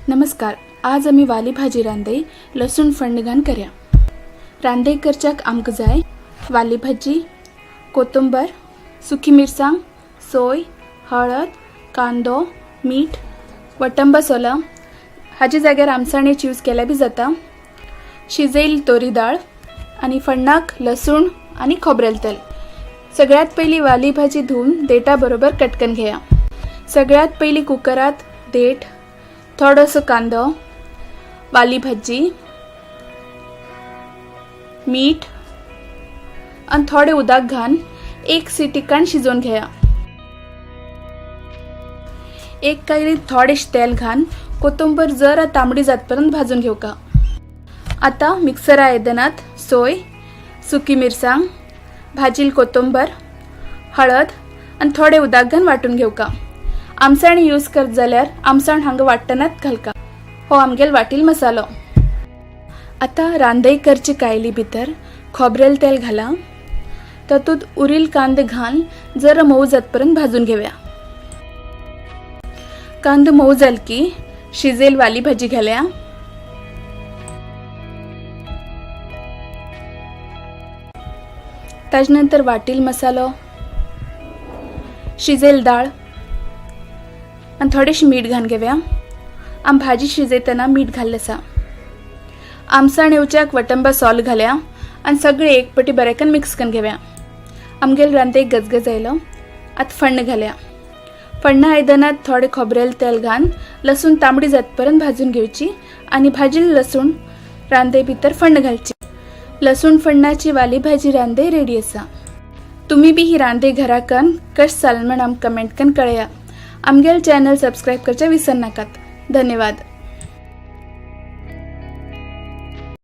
नमस्कार. आज आमी वाली भाजी रांदे लसूण फण्ण घान करया. रांदे करच्याक आमकां जाय वाली भाजी, कोथंबर, सुकी मिरसांग, सोय, हळद, कांदो, मीठ, वटंबा सोला. हाजे जाग्यार आमसाणेच यूज केल्या बी जाता. शिजयली तोरी दाळ आनी फण्णाक लसूण आनी खोबरेल तेल. सगळ्यात पयली वाली भाजी धुवन देठा बरोबर कटकन घेया. सगळ्यात पयली कुकरात देठ, थोडोसो कांदो, वाली भाजी, मीठ आनी थोडे उदक घान एक सिटी काण शिजोवन घेया. एक कायलीत थोडेशें तेल घान कोथंबर जरा तांबडी जातपर्यंत भाजून घेवका. आता मिक्सरा आयदनात सोय, सुकी मिरसांग, भाजील कोथंबर, हळद आनी थोडे उदक घान वांटून घेवका. आमसाण यूज करत जाल्यार आमसाण हांगा वाट्टनात घालका. हो आमगेल वाटील मसालो. आता रांदे करचे कायली भितर खोबरेल तेल घाला. तातूंत उरील कांदे घाल जरा मोव जातपर्यंत भाजून घेवया. कांदो मोव जाल की शिजेल वाली भाजी घालया. ताजे नंतर वाटील मसालो, शिजेल दाळ आनी थोडेशें मीठ घान घेवया. आम भाजी शिजयतना मीठ घाल्लें आसा. आमसाण येवच्याक वटंबा सोल घालया आनी सगळें एक पटी बरें मिक्स करून घेवया. आमगेल रांदेक गजगज आयलो. आतां फण्ण घालया. फण्ण आयदनात थोडे खोबरेल तेल घान लसूण तांबडी जातपर्यंत भाजून घेवची आनी भाजील लसूण रांदे भितर फण्ण घालची. लसूण फण्णाची वाली भाजी रांदे रेडी आसा. तुमी बी ही रांदे घरा कन कश जालें म्हण आमकां कमेंट कन कळया. आमगेल चॅनल सबस्क्राईब करचें विसर नाकात. धन्यवाद.